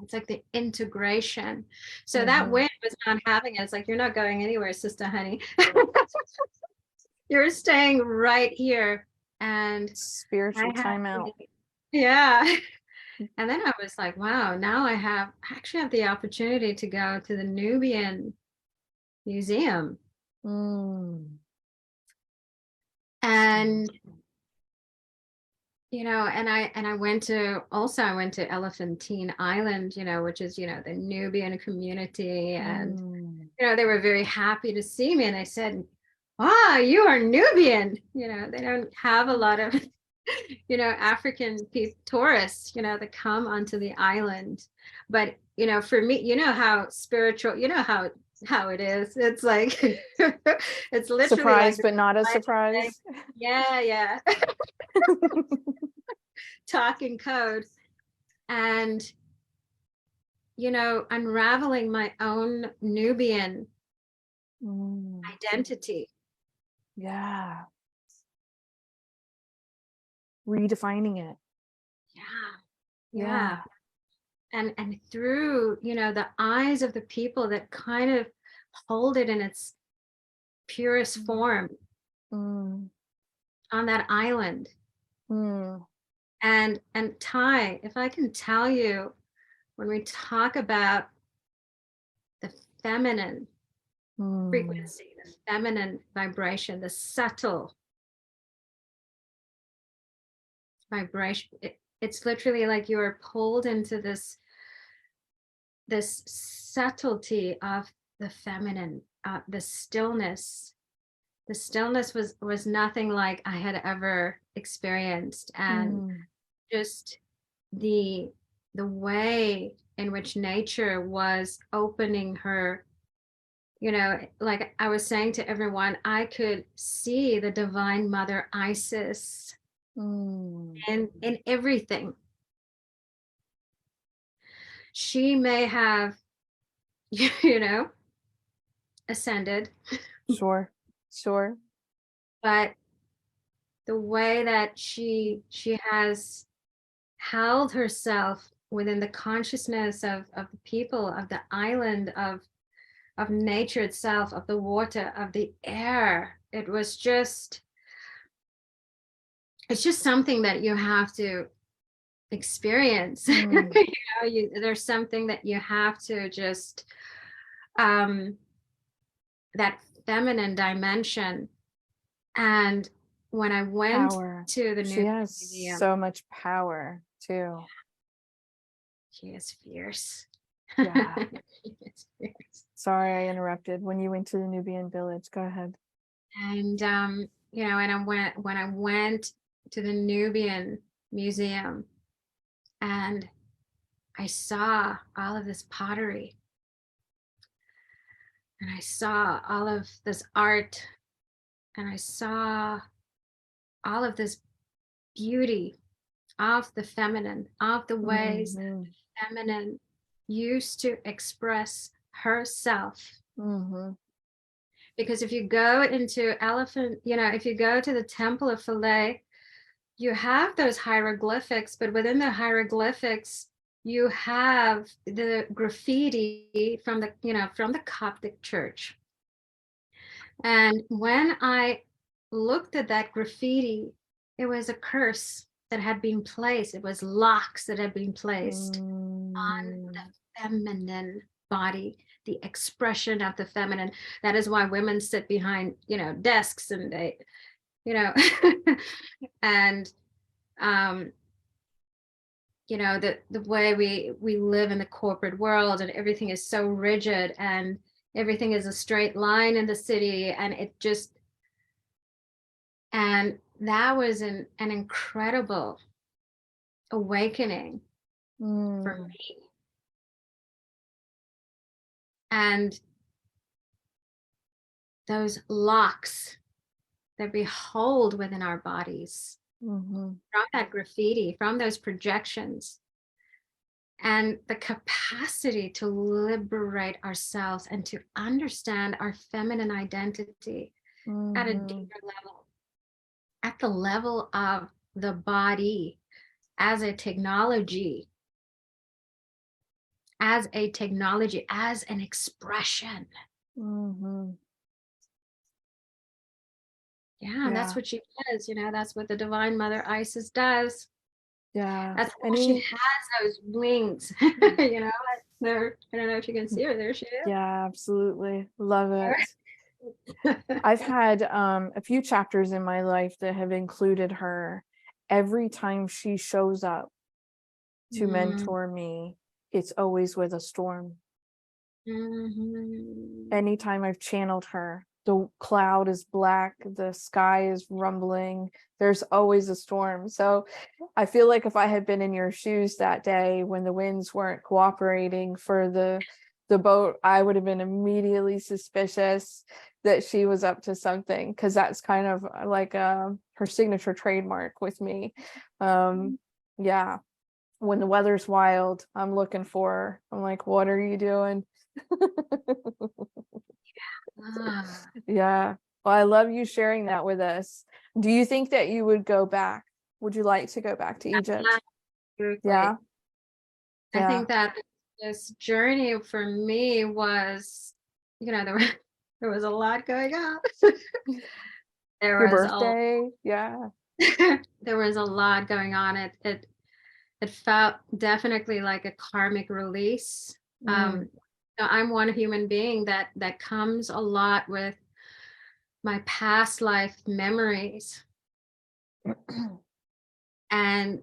It's like the integration. So that Mm-hmm. wind was not having it. It's like, you're not going anywhere, sister honey. You're staying right here. And Spiritual timeout. Yeah. And then I was like, wow, now I actually have the opportunity to go to the Nubian Museum. And you know, and I went to Elephantine Island, you know, which is, you know, the Nubian community. And you know, they were very happy to see me, and they said, "Ah, you are Nubian." You know, they don't have a lot of you know, African tourists, you know, that come onto the island. But you know, for me, you know how spiritual, you know how it is. It's like it's literally surprise, like but not a surprise. Yeah. Talking code. And you know, unraveling my own Nubian identity. Yeah. Redefining it. Yeah. And through, you know, the eyes of the people that kind of hold it in its purest form on that island. And Ty, if I can tell you, when we talk about the feminine frequency, the feminine vibration, the subtle vibration, it's literally like you're pulled into this subtlety of the feminine, the stillness. The stillness was nothing like I had ever experienced. And just the way in which nature was opening her, like I was saying to everyone, I could see the Divine Mother Isis Mm, in everything. She may have, ascended, sure, sure. but the way that she has held herself within the consciousness of the people of the island, of nature itself, of the water, of the air, it's just something that you have to experience. Mm, There's something that you have to just, um that feminine dimension. And when I went power. to the She Nubian has Museum, so much power too. she is fierce. Yeah. She is fierce. Sorry I interrupted when you went to the Nubian village. Go ahead. And and when I went to the Nubian Museum, and I saw all of this pottery, and I saw all of this art, and I saw all of this beauty of the feminine, of the ways that Mm-hmm. the feminine used to express herself. Mm-hmm. Because if you go into if you go to the Temple of Philae, you have those hieroglyphics, but within the hieroglyphics, you have the graffiti from the Coptic church. And when I looked at that graffiti, it was a curse that had been placed. It was locks that had been placed on the Mm, feminine body, the expression of the feminine. That is why women sit behind, desks, and they, you know, and um, the way we live in the corporate world, and everything is so rigid, and everything is a straight line in the city, and that was an incredible awakening for mm, me. And those locks that we hold within our bodies mm-hmm. from that graffiti, from those projections, and the capacity to liberate ourselves and to understand our feminine identity at a Mm-hmm. deeper level, at the level of the body as a technology, as an expression. Mm-hmm. Yeah, and that's Yeah. what she does. That's what the Divine Mother Isis does. Yeah. That's why she Any has those wings. There. I don't know if you can see her. There she yeah, absolutely. Love it. is. I've had a few chapters in my life that have included her. Every time she shows up to Mm, mentor me, it's always with a storm. mhm. Anytime I've channeled her, the cloud is black, the sky is rumbling, there's always a storm. So I feel like if I had been in your shoes that day when the winds weren't cooperating for the boat, I would have been immediately suspicious that she was up to something, because that's kind of like her signature trademark with me. Yeah, when the weather's wild, I'm looking for her. I'm like, what are you doing? Ah, Yeah. Well, I love you sharing that with us. Do you think that you would go back? Would you like to go back to Egypt? Yeah. absolutely. I Yeah. think that this journey for me was, there was a lot going on. Your There was a birthday? Yeah. there was a lot going on. It felt definitely like a karmic release. Mm. I'm one human being that comes a lot with my past life memories, and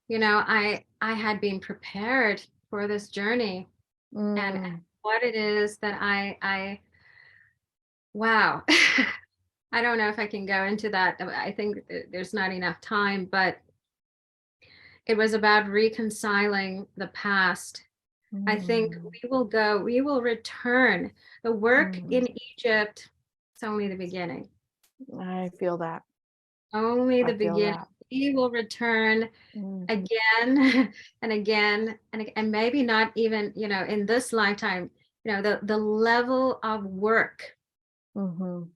I had been prepared for this journey, and Mm. what it is that I wow. I don't know if I can go into that. I think there's not enough time, but it was about reconciling the past I think Mm, we will return. The work mm. in Egypt, it's only the beginning. I feel that. Only I the feel beginning. that. We will return Mm, again and again and maybe not even, in this lifetime, the level of work mhm.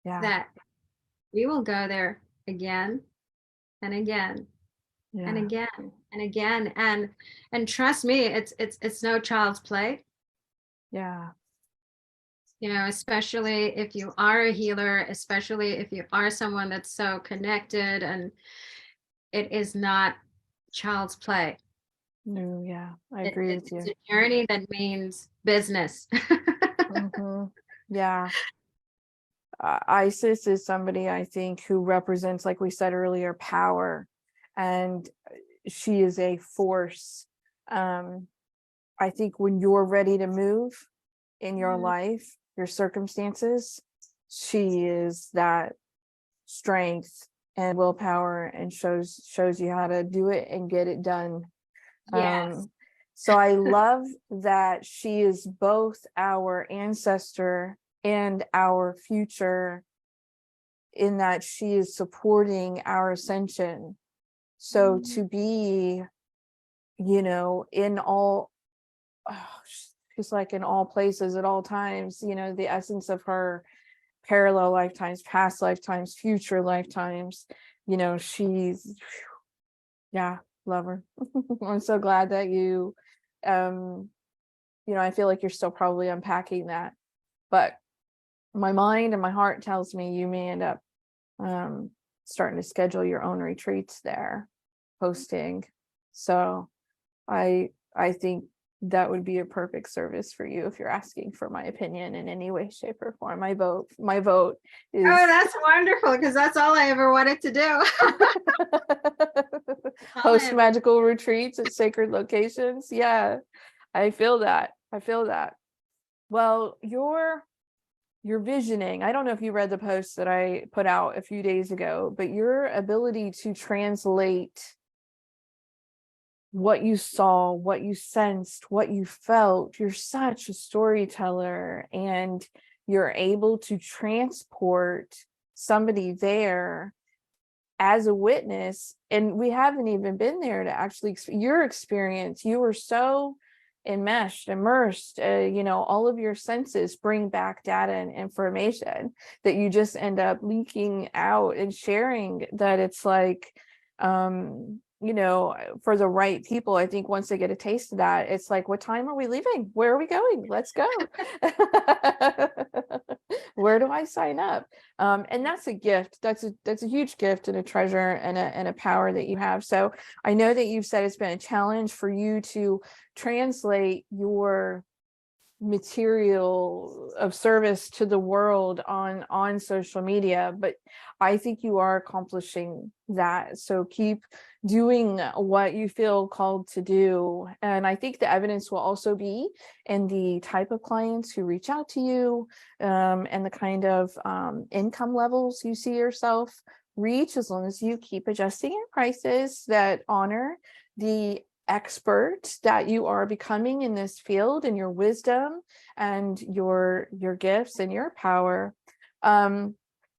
Yeah, that we will go there again and again and yeah, again and again. And trust me, it's no child's play. yeah. Especially if you are a healer, especially if you are someone that's so connected, and it is not child's play. No, yeah, I It, agree it, with it's you. a journey that means business. Hmm. Yeah. Isis is somebody I think who represents, like we said earlier, power, and she is a force. Um, I think when you're ready to move in your Mhm. life, your circumstances, she is that strength and willpower and shows you how to do it and get it done. Yes. So I love that she is both our ancestor and our future, in that she is supporting our ascension. So Mhm. to be, in all, oh, she's like in all places at all times, the essence of her parallel lifetimes, past lifetimes, future lifetimes, she's, yeah, love her. I'm so glad that um, I feel like you're still probably unpacking that, but my mind and my heart tells me you may end up um, starting to schedule your own retreats there, hosting. So I think that would be a perfect service for you if you're asking for my opinion in any way, shape, or form. My vote Oh, is that's wonderful, because that's all I ever wanted to do. All I host ever. magical retreats at sacred locations. Yeah, I feel that. I feel that. Well, your visioning, I don't know if you read the post that I put out a few days ago, but your ability to translate what you saw, what you sensed, what you felt, you're such a storyteller, and you're able to transport somebody there as a witness. And we haven't even been there to actually your experience. You were so enmeshed, immersed, all of your senses bring back data and information that you just end up leaking out and sharing, that it's like, for the right people, I think once they get a taste of that, it's like, what time are we leaving? Where are we going? Let's go. Where do I sign up? And that's a gift. That's a huge gift and a treasure and a power that you have. So I know that you've said it's been a challenge for you to translate your material of service to the world on social media, but I think you are accomplishing that. So keep doing what you feel called to do, and I think the evidence will also be in the type of clients who reach out to you, and the kind of income levels you see yourself reach, as long as you keep adjusting your prices that honor the expert that you are becoming in this field, and your wisdom and your gifts and your power.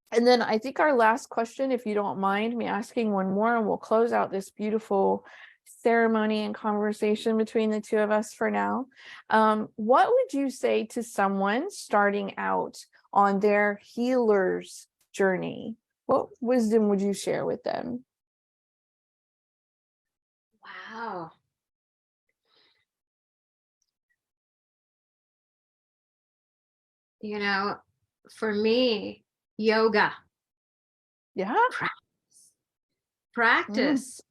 And then I think our last question, if you don't mind me asking one more, and we'll close out this beautiful ceremony and conversation between the two of us for now. What would you say to someone starting out on their healer's journey? What wisdom would you share with them? Wow. You know, for me, yoga, Yeah. practice, Mm, practice.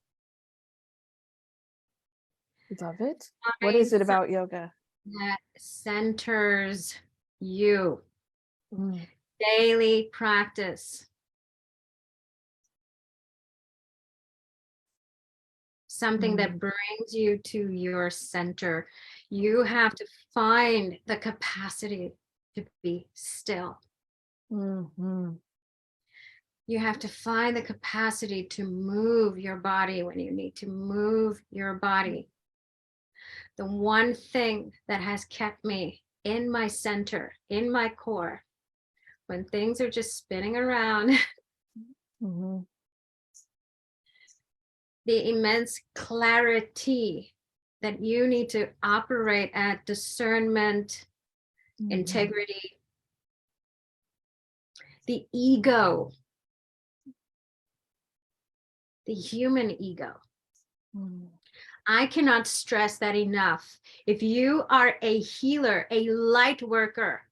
love it. What is Find it something about yoga? that centers you. Mm, Daily practice. Something mm, that brings you to your center. You have to find the capacity to be still. mm. You have to find the capacity to move your body when you need to move your body. the one thing that has kept me in my center, in my core, when things are just spinning around, Mhm. the immense clarity that you need to operate at discernment, Mhm. integrity, the ego, the human ego. Mhm. I cannot stress that enough. If you are a healer, a light worker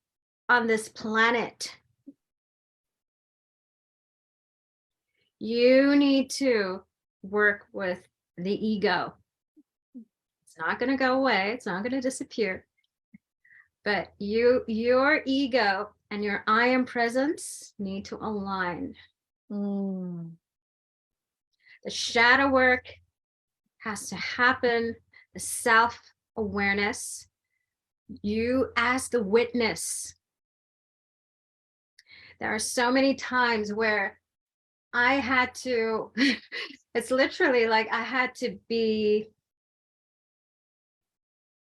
on this planet, you need to work with the ego. It's not going to go away. It's not going to disappear. But your ego and your I am presence need to align. Mm. The shadow work has to happen, the self-awareness. You as the witness. There are so many times where I had to, it's literally like I had to be,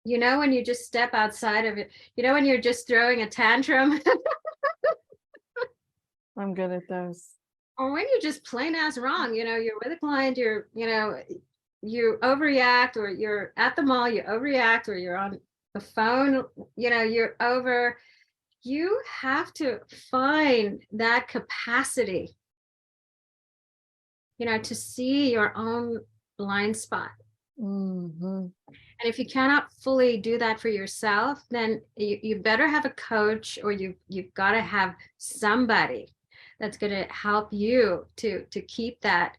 when you just step outside of it, when you're just throwing a tantrum, I'm good at those. or when you're just plain ass wrong, you're with a client, you overreact, or you're at the mall, you overreact, or you're on the phone, you have to find that capacity, to see your own blind spot. Mhm. And if you cannot fully do that for yourself, then you better have a coach, or you've got to have somebody that's going to help you to keep that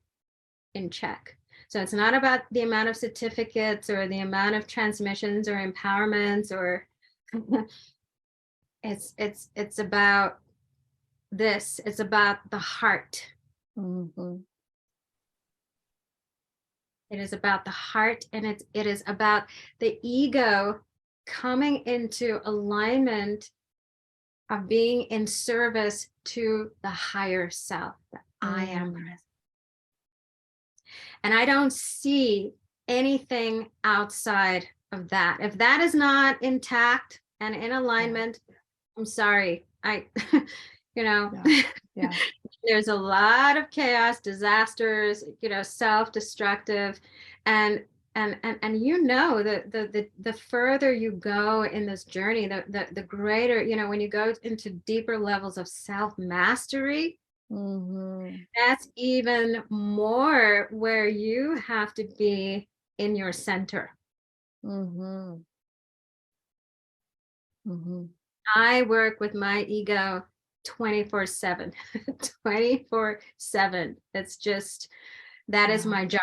in check. So it's not about the amount of certificates or the amount of transmissions or empowerments, or it's about this. It's about the heart. Mhm. It is about the heart, and it is about the ego coming into alignment of being in service to the higher self, that I am present. And I don't see anything outside of that. If that is not intact and in alignment, I'm sorry. Yeah. Yeah. There's a lot of chaos, disasters, self-destructive, and the further you go in this journey, the greater, when you go into deeper levels of self-mastery, Mhm. that's even more where you have to be in your center. Mhm. Mhm. I work with my ego 24/7. 24/7. It's just, that is Yeah. my job.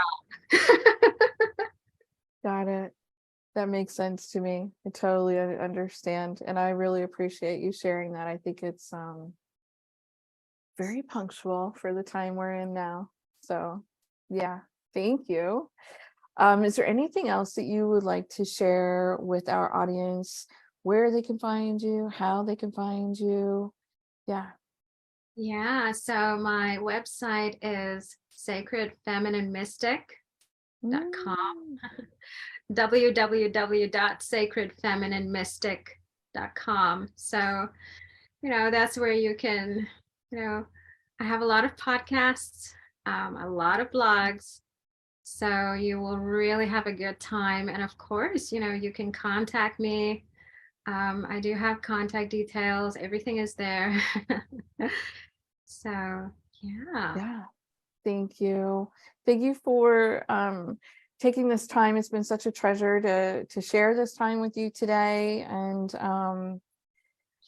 Got it. That makes sense to me. I totally understand, and I really appreciate you sharing that. I think it's very punctual for the time we're in now. So, yeah, thank you. Is there anything else that you would like to share with our audience, where they can find you, how they can find you? Yeah. Yeah, so my website is sacredfemininemystic.com. Mm. www.sacredfemininemystic.com. So, that's where you can, I have a lot of podcasts, a lot of blogs. So you will really have a good time. And of course, you can contact me. I do have contact details. Everything is there. So, yeah. Yeah. Thank you. Thank you for taking this time. It's been such a treasure to share this time with you today. And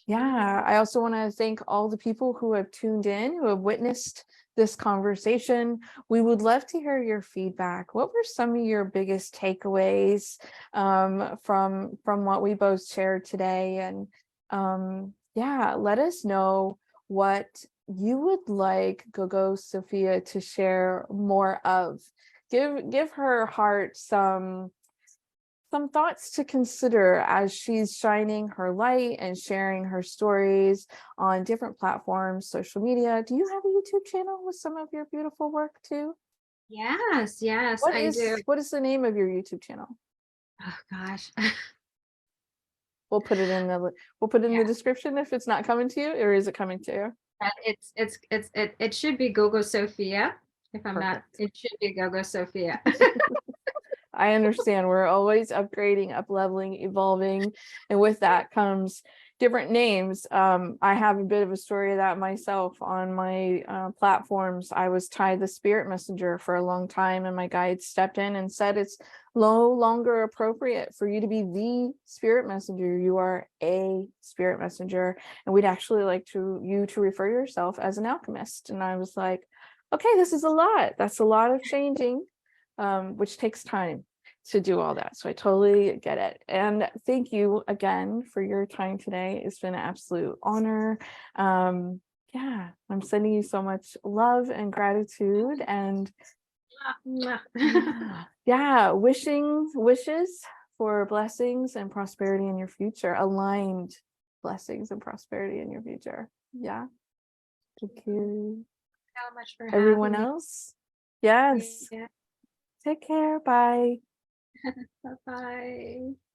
yeah, I also want to thank all the people who have tuned in, who have witnessed this conversation. We would love to hear your feedback. What were some of your biggest takeaways from what we both shared today? And yeah, let us know what you would like Gogo Sophia to share more of. Give her heart some thoughts to consider as she's shining her light and sharing her stories on different platforms, social media. Do you have a YouTube channel with some of your beautiful work too? Yes, What I do. is the name of your YouTube channel? Oh gosh. We'll put it in the Yeah. description if it's not coming to you, or is it coming to you? It should be Gogo Sophia. If I'm not, Perfect. it should be Gogo Sophia. I understand. We're always upgrading, up leveling, evolving, and with that comes different names. I have a bit of a story of that myself on my platforms. I was tied the spirit messenger for a long time, and my guide stepped in and said it's no longer appropriate for you to be the spirit messenger. You are a spirit messenger, and we'd actually like you to refer yourself as an alchemist. And I was like, okay, this is a lot. That's a lot of changing. Which takes time to do all that. So I totally get it. And thank you again for your time today. It's been an absolute honor. Yeah, I'm sending you so much love and gratitude, and yeah, wishes for blessings and prosperity in your future, aligned blessings and prosperity in your future. Yeah. Thank you. So much for Everyone having else. Yes. me. Take care. Bye. Bye bye.